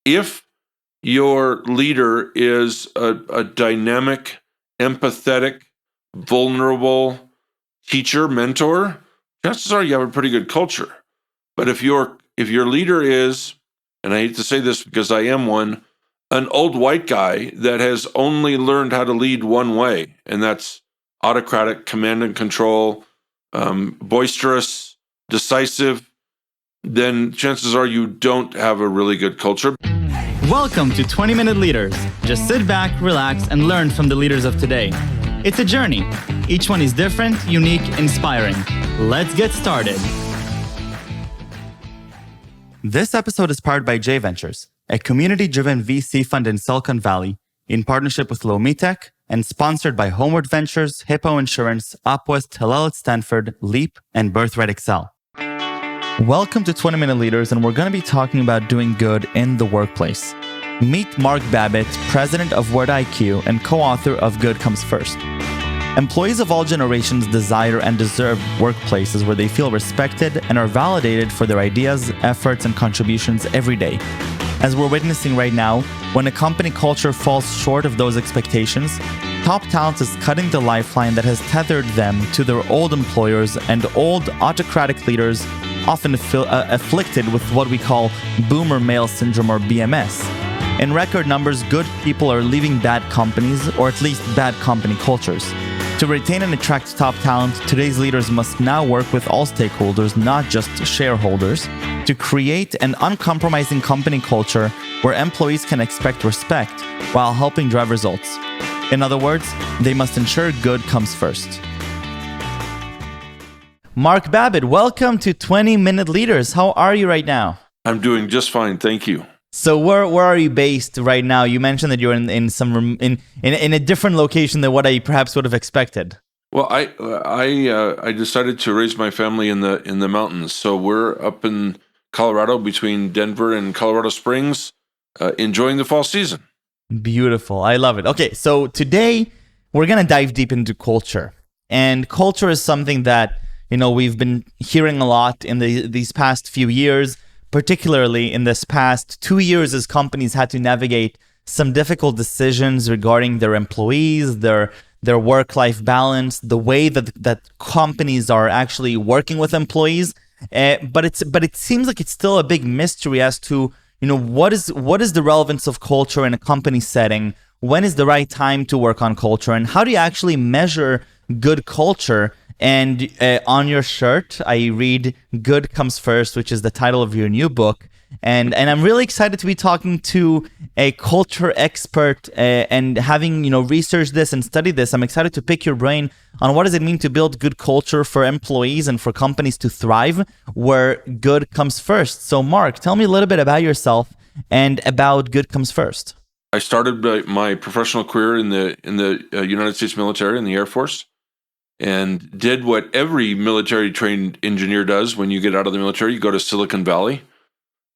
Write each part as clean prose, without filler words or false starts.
if your leader is a dynamic, empathetic, vulnerable teacher, mentor, chances are you have a pretty good culture. But if your leader is, and I hate to say this because I am one, an old white guy that has only learned how to lead one way, and that's autocratic, command and control, boisterous, decisive, then chances are you don't have a really good culture. Welcome to 20-Minute Leaders. Just sit back, relax, and learn from the leaders of today. It's a journey. Each one is different, unique, inspiring. Let's get started. This episode is powered by J Ventures, a community-driven VC fund in Silicon Valley, in partnership with Lomitech, and sponsored by Homeward Ventures, Hippo Insurance, Upwest, Hillel at Stanford, Leap, and Birthright Excel. Welcome to 20-Minute Leaders, and we're going to be talking about doing good in the workplace. Meet Mark Babbitt, president of WorqIQ and co-author of Good Comes First. Employees of all generations desire and deserve workplaces where they feel respected and are validated for their ideas, efforts, and contributions every day. As we're witnessing right now, when a company culture falls short of those expectations, top talent is cutting the lifeline that has tethered them to their old employers and old autocratic leaders, often afflicted with what we call boomer male syndrome or BMS. In record numbers, good people are leaving bad companies, or at least bad company cultures. To retain and attract top talent, today's leaders must now work with all stakeholders, not just shareholders, to create an uncompromising company culture where employees can expect respect while helping drive results. In other words, they must ensure good comes first. Mark Babbitt, welcome to 20-Minute Leaders. How are you right now? I'm doing just fine, thank you. So where are you based right now? You mentioned that you're in a different location than what I perhaps would have expected. Well, I decided to raise my family in the mountains, so we're up in Colorado between Denver and Colorado Springs, enjoying the fall season. Beautiful, I love it. Okay, so today we're gonna dive deep into culture, and culture is something that we've been hearing a lot in these past few years. Particularly in this past 2 years, as companies had to navigate some difficult decisions regarding their employees, their work-life balance, the way that companies are actually working with employees. But it seems like it's still a big mystery as to what is the relevance of culture in a company setting. When is the right time to work on culture, and how do you actually measure good culture? And on your shirt, I read "Good Comes First," which is the title of your new book. And I'm really excited to be talking to a culture expert and having researched this and studied this. I'm excited to pick your brain on what does it mean to build good culture for employees and for companies to thrive, where good comes first. So, Mark, tell me a little bit about yourself and about Good Comes First. I started my professional career in the United States military, in the Air Force, and did what every military-trained engineer does when you get out of the military. You go to Silicon Valley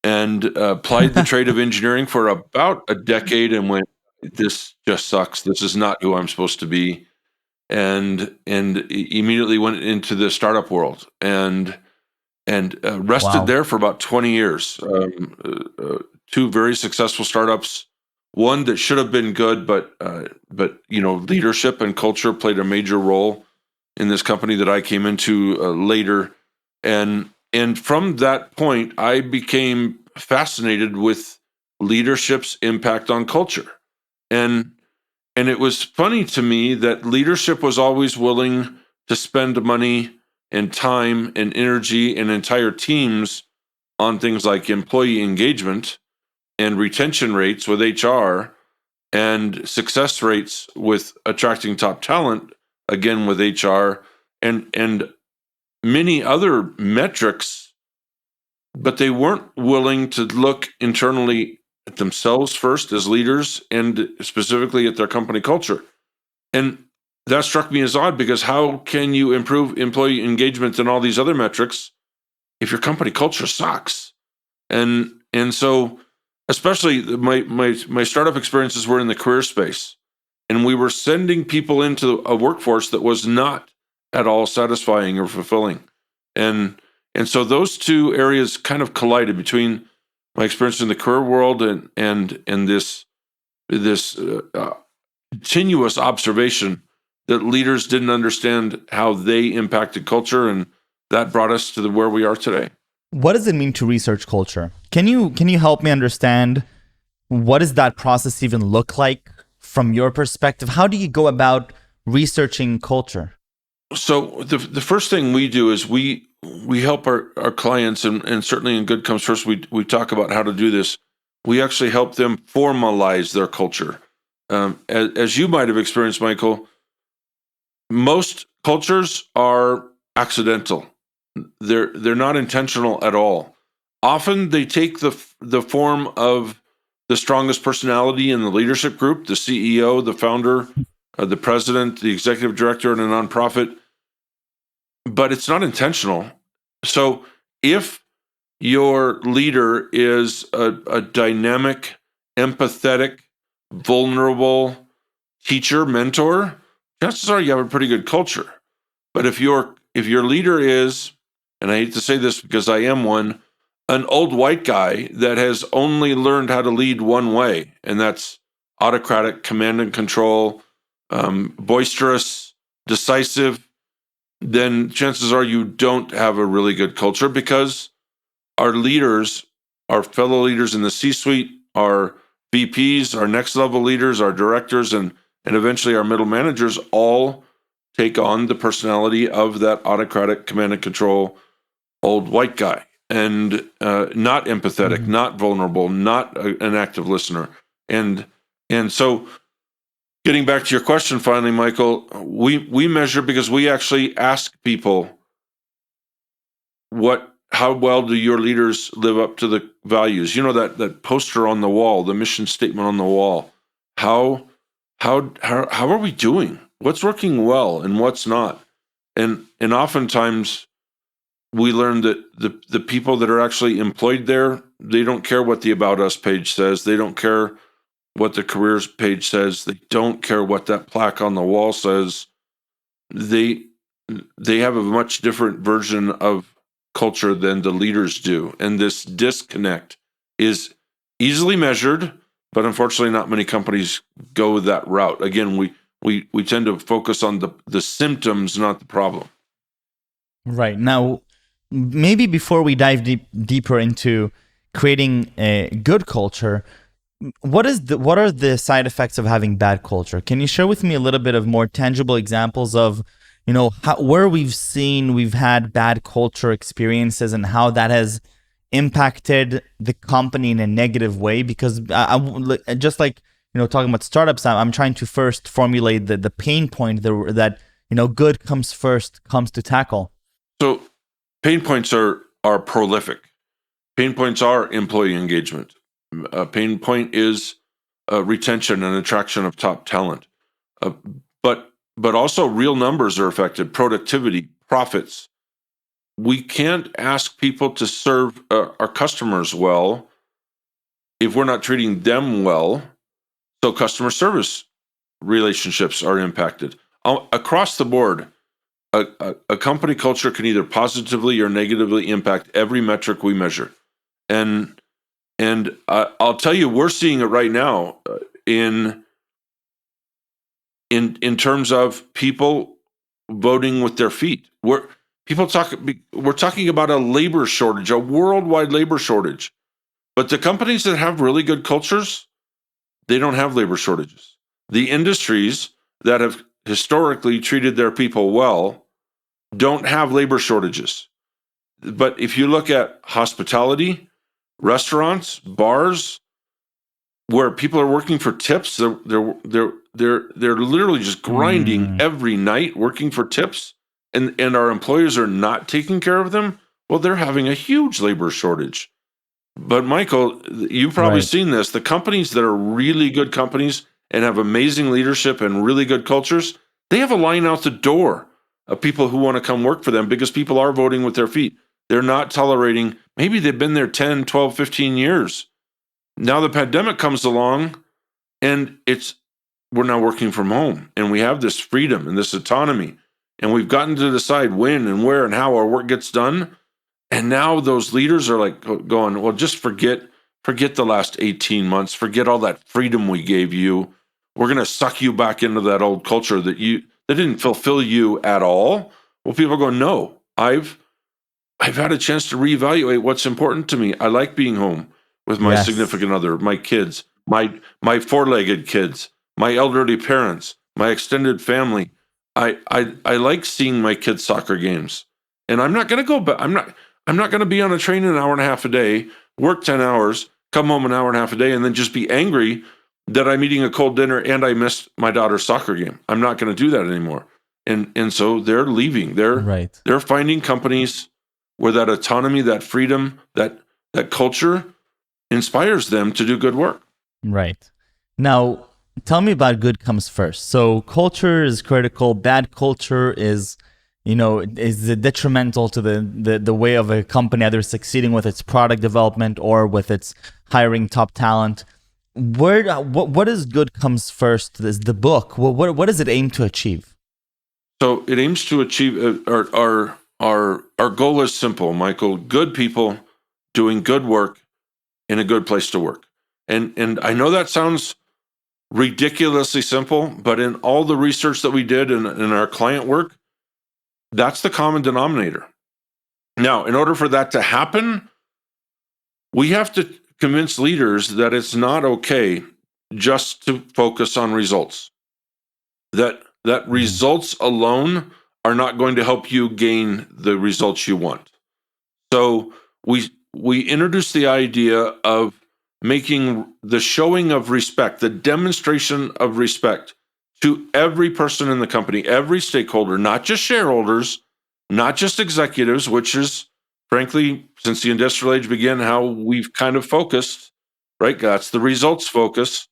and applied the trade of engineering for about a decade and went, this just sucks. This is not who I'm supposed to be. And immediately went into the startup world and rested there for about 20 years. Two very successful startups, one that should have been good, but leadership and culture played a major role in this company that I came into later. And from that point, I became fascinated with leadership's impact on culture. And it was funny to me that leadership was always willing to spend money and time and energy and entire teams on things like employee engagement and retention rates with HR and success rates with attracting top talent, again with HR, and many other metrics, but they weren't willing to look internally at themselves first as leaders and specifically at their company culture. And that struck me as odd, because how can you improve employee engagement and all these other metrics if your company culture sucks? And so, especially my startup experiences were in the career space. And we were sending people into a workforce that was not at all satisfying or fulfilling. And so those two areas kind of collided between my experience in the career world, and this continuous observation that leaders didn't understand how they impacted culture, and that brought us to where we are today. What does it mean to research culture? Can you help me understand what does that process even look like from your perspective? How do you go about researching culture? So the first thing we do is we help our clients, and certainly in Good Comes First, we talk about how to do this. We actually help them formalize their culture. As you might have experienced, Michael, most cultures are accidental. They're not intentional at all. Often they take the form of the strongest personality in the leadership group, the CEO, the founder, the president, the executive director in a nonprofit, but it's not intentional. So if your leader is a dynamic, empathetic, vulnerable teacher, mentor, chances are you have a pretty good culture. But if your leader is, and I hate to say this because I am one, an old white guy that has only learned how to lead one way, and that's autocratic, command and control, boisterous, decisive, then chances are you don't have a really good culture, because our leaders, our fellow leaders in the C-suite, our VPs, our next level leaders, our directors, and eventually our middle managers all take on the personality of that autocratic, command and control old white guy, and not empathetic, not vulnerable, not an active listener. And so getting back to your question finally, Michael, we measure because we actually ask people, how well do your leaders live up to the values? You know, that poster on the wall, the mission statement on the wall. How are we doing? What's working well and what's not? And oftentimes we learn that the people that are actually employed there, they don't care what the About Us page says. They don't care what the careers page says. They don't care what that plaque on the wall says. They have a much different version of culture than the leaders do. And this disconnect is easily measured, but unfortunately not many companies go that route. Again, we tend to focus on the symptoms, not the problem. Right. Now, maybe before we dive deeper into creating a good culture, what are the side effects of having bad culture? Can you share with me a little bit of more tangible examples of, where we've had bad culture experiences and how that has impacted the company in a negative way? Because I just like, talking about startups, I'm trying to first formulate the pain point that good comes first comes to tackle. So pain points are prolific. Pain points are employee engagement. A pain point is retention and attraction of top talent. But also real numbers are affected, productivity, profits. We can't ask people to serve our customers well if we're not treating them well. So customer service relationships are impacted. Across the board, a company culture can either positively or negatively impact every metric we measure. And I'll tell you, we're seeing it right now in terms of people voting with their feet. We're talking about a labor shortage, a worldwide labor shortage. But the companies that have really good cultures, they don't have labor shortages. The industries that have historically treated their people well don't have labor shortages. But if you look at hospitality, restaurants, bars, where people are working for tips, they're literally just grinding every night, working for tips, and our employers are not taking care of them. Well, they're having a huge labor shortage. But Michael, you've probably seen this. The companies that are really good companies and have amazing leadership and really good cultures, they have a line out the door of people who want to come work for them because people are voting with their feet. They're not tolerating, maybe they've been there 10, 12, 15 years. Now the pandemic comes along and we're now working from home and we have this freedom and this autonomy and we've gotten to decide when and where and how our work gets done. And now those leaders are like going, well, just forget forget the last 18 months, forget all that freedom we gave you. We're going to suck you back into that old culture that didn't fulfill you at all. Well, people go, no, I've had a chance to reevaluate what's important to me. I like being home with my significant other, my kids, my four-legged kids, my elderly parents, my extended family. I like seeing my kids' soccer games, and I'm not going to go. But I'm not going to be on a train an hour and a half a day, work 10 hours, come home an hour and a half a day, and then just be angry that I'm eating a cold dinner and I missed my daughter's soccer game. I'm not going to do that anymore. And so they're leaving. They're finding companies where that autonomy, that freedom, that culture inspires them to do good work. Right. Now, tell me about good comes first. So culture is critical. Bad culture is detrimental to the way of a company either succeeding with its product development or with its hiring top talent. What is good comes first? Is the book? What does it aim to achieve? So it aims to achieve our goal is simple, Michael. Good people doing good work in a good place to work. And I know that sounds ridiculously simple, but in all the research that we did in our client work, that's the common denominator. Now, in order for that to happen, we have to convince leaders that it's not okay just to focus on results. That results alone are not going to help you gain the results you want. So we introduced the idea of making the showing of respect, the demonstration of respect to every person in the company, every stakeholder, not just shareholders, not just executives, which is, frankly, since the industrial age began, how we've kind of focused, right? That's the results focus.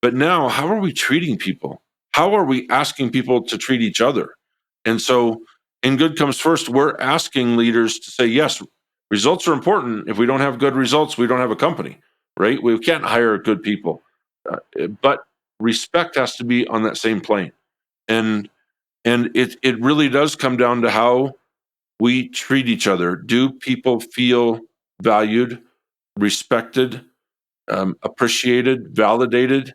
But now, how are we treating people? How are we asking people to treat each other? And so, in good comes first, we're asking leaders to say, yes, results are important. If we don't have good results, we don't have a company, right? We can't hire good people. But respect has to be on that same plane. And it really does come down to how we treat each other. Do people feel valued, respected, appreciated, validated?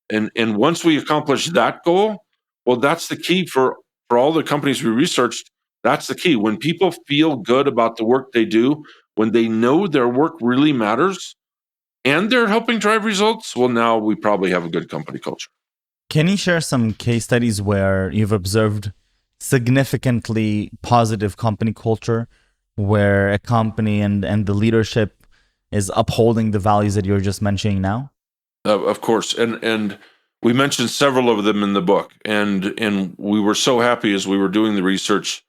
And once we accomplish that goal, well, that's the key for all the companies we researched. That's the key. When people feel good about the work they do, when they know their work really matters, and they're helping drive results, well, now we probably have a good company culture. Can you share some case studies where you've observed significantly positive company culture, where a company and the leadership is upholding the values that you're just mentioning now? Of course, and we mentioned several of them in the book, and we were so happy as we were doing the research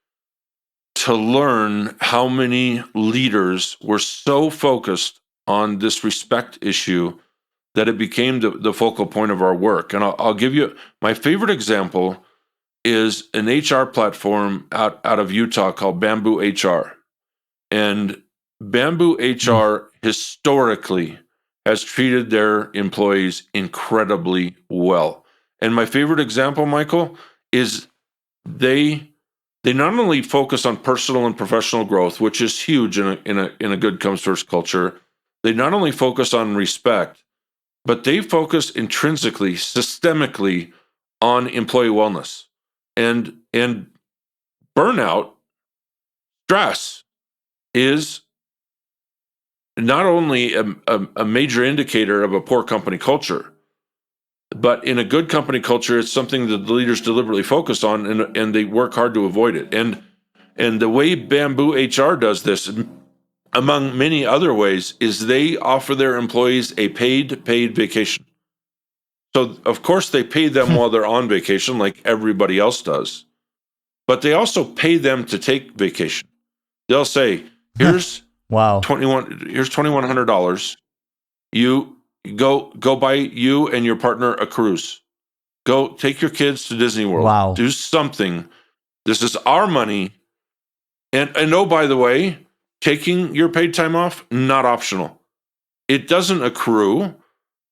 to learn how many leaders were so focused on this respect issue that it became the focal point of our work. And I'll give you my favorite example is an HR platform out of Utah called Bamboo HR. And Bamboo HR historically has treated their employees incredibly well. And my favorite example, Michael, is they not only focus on personal and professional growth, which is huge in a good comes first culture. They not only focus on respect, but they focus intrinsically, systemically on employee wellness and burnout, stress is not only a major indicator of a poor company culture, but in a good company culture, it's something that the leaders deliberately focus on and they work hard to avoid it. And the way Bamboo HR does this, among many other ways, is they offer their employees a paid vacation. So, of course, they pay them while they're on vacation, like everybody else does. But they also pay them to take vacation. They'll say, "Here's Wow. Here's $2,100. You go buy you and your partner a cruise. Go take your kids to Disney World. Wow. Do something. This is our money. And oh, by the way, taking your paid time off, not optional. It doesn't accrue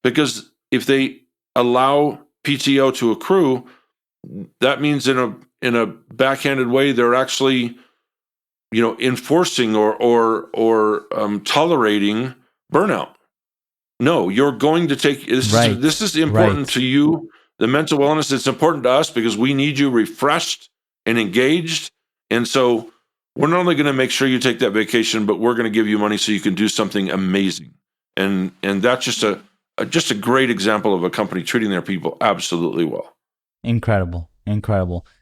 because if they allow PTO to accrue, that means in a backhanded way, they're actually, enforcing or tolerating burnout. No, you're going to take this is important to you. The mental wellness, it's important to us because we need you refreshed and engaged. And so we're not only going to make sure you take that vacation, but we're going to give you money so you can do something amazing. And that's just a great example of a company treating their people absolutely well. Incredible.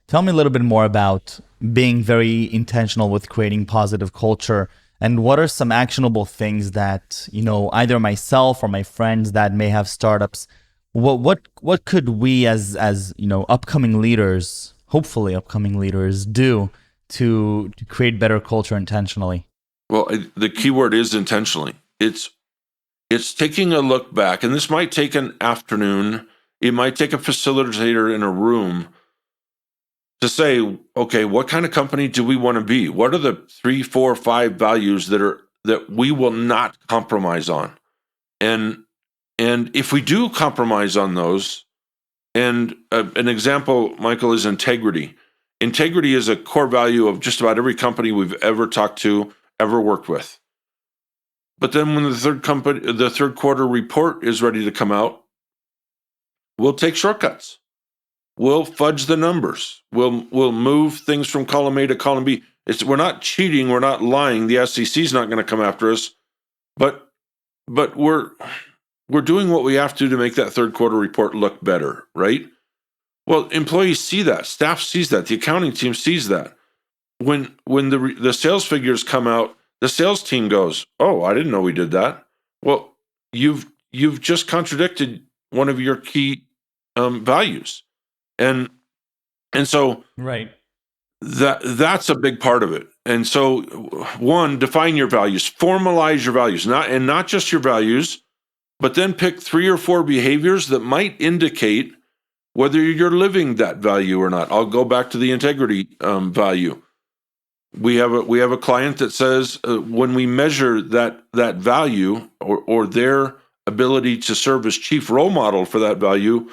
Tell me a little bit more about being very intentional with creating positive culture, and what are some actionable things that, either myself or my friends that may have startups, what could we as upcoming leaders, hopefully upcoming leaders, do to create better culture intentionally? Well, the key word is intentionally. It's taking a look back, and this might take an afternoon. It might take a facilitator in a room to say, okay, what kind of company do we want to be? What are the 3, 4, 5 values that we will not compromise on? And if we do compromise on those, and an example, Michael, is integrity. Integrity is a core value of just about every company we've ever talked to, ever worked with. But then when the third quarter report is ready to come out, we'll take shortcuts. We'll fudge the numbers. We'll move things from column A to column B. We're not cheating. We're not lying. The SEC's not going to come after us. But we're doing what we have to make that third quarter report look better, right? Well, employees see that. Staff sees that. The accounting team sees that. When the sales figures come out, the sales team goes, "Oh, I didn't know we did that." Well, you've just contradicted one of your key values. And so that's a big part of it. And so, one, define your values, formalize your values, not just your values, but then pick 3 or 4 behaviors that might indicate whether you're living that value or not. I'll go back to the integrity value. We have a client that says when we measure that value or their ability to serve as chief role model for that value,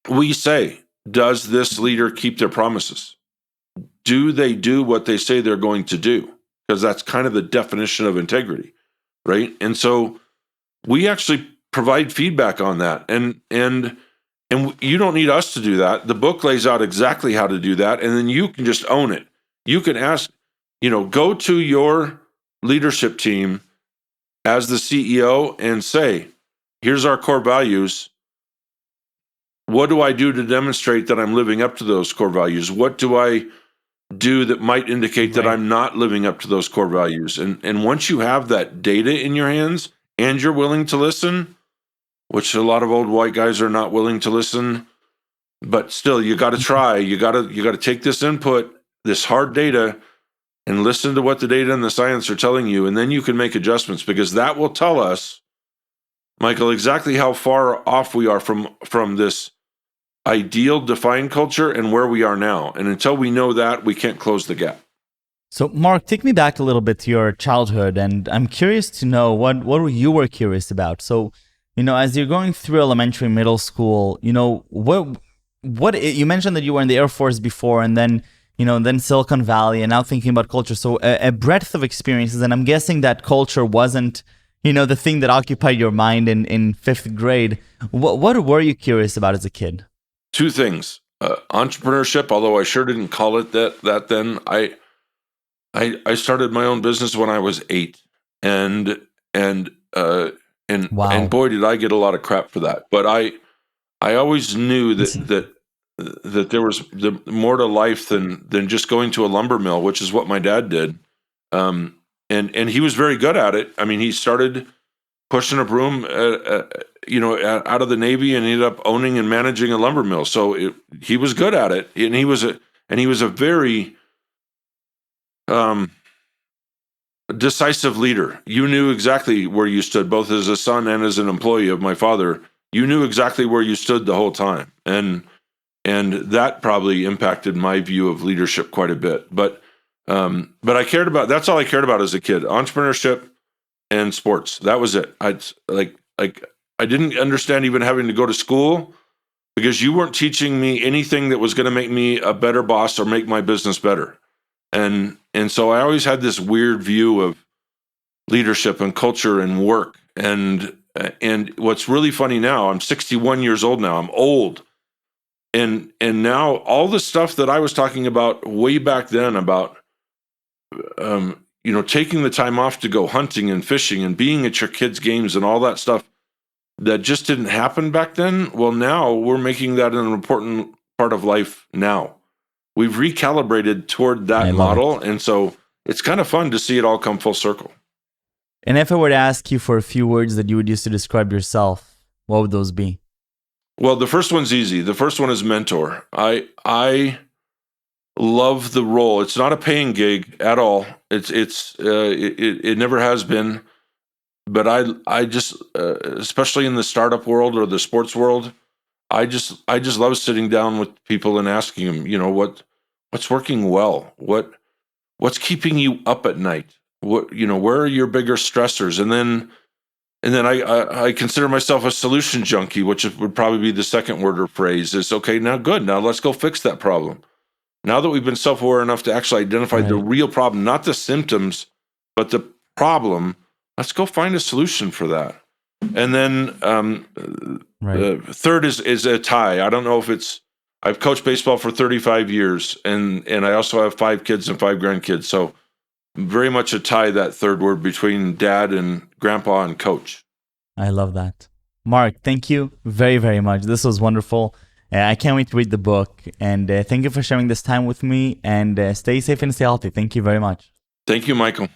we say, does this leader keep their promises? Do they do what they say they're going to do? Because that's kind of the definition of integrity, right? And so we actually provide feedback on that. And you don't need us to do that. The book lays out exactly how to do that. And then you can just own it. You can ask, go to your leadership team as the CEO and say, here's our core values. What do I do to demonstrate that I'm living up to those core values? What do I do that might indicate that I'm not living up to those core values? And once you have that data in your hands and you're willing to listen, which a lot of old white guys are not willing to listen, but still you got to try. You got to take this input, this hard data, and listen to what the data and the science are telling you, and then you can make adjustments, because that will tell us, Michael, exactly how far off we are from this ideal defined culture and where we are now. And until we know that, we can't close the gap. So, Mark, take me back a little bit to your childhood, and I'm curious to know what you were curious about. So, as you're going through elementary, middle school, what you mentioned that you were in the Air Force before, and then then Silicon Valley, and now thinking about culture. So a breadth of experiences, and I'm guessing that culture wasn't the thing that occupied your mind in 5th grade. What were you curious about as a kid? 2 things. Entrepreneurship, although I sure didn't call it that then. I started my own business when I was 8, and Wow. And boy, did I get a lot of crap for that. But I always knew that there was more to life than just going to a lumber mill, which is what my dad did. And he was very good at it. I mean, he started pushing a broom, out of the Navy, and ended up owning and managing a lumber mill. So he was good at it, and he was a very decisive leader. You knew exactly where you stood, both as a son and as an employee of my father. You knew exactly where you stood the whole time, and that probably impacted my view of leadership quite a bit. But I cared about, that's all I cared about as a kid: entrepreneurship and sports. That was it. I didn't understand even having to go to school, because you weren't teaching me anything that was going to make me a better boss or make my business better. And so I always had this weird view of leadership and culture and work. And what's really funny now, I'm 61 years old now. I'm old. And now all the stuff that I was talking about way back then about taking the time off to go hunting and fishing and being at your kids' games and all that stuff that just didn't happen back then. Well, now we're making that an important part of life now. We've recalibrated toward that model. And so it's kind of fun to see it all come full circle. And if I were to ask you for a few words that you would use to describe yourself, what would those be? Well, the first one's easy. The first one is mentor. I love the role. It's not a paying gig at all. It never has been. But I just especially in the startup world or the sports world, I just love sitting down with people and asking them, what's working well, what's keeping you up at night, where are your bigger stressors, and then I consider myself a solution junkie, which would probably be the second word or phrase. Is okay, now good, now let's go fix that problem. Now that we've been self-aware enough to actually identify the real problem, not the symptoms, but the problem, let's go find a solution for that. And then third is a tie. I don't know if I've coached baseball for 35 years, and I also have 5 kids and 5 grandkids. So very much a tie, that third word between dad and grandpa and coach. I love that. Mark, thank you very, very much. This was wonderful. I can't wait to read the book. And thank you for sharing this time with me. And stay safe and stay healthy. Thank you very much. Thank you, Michael.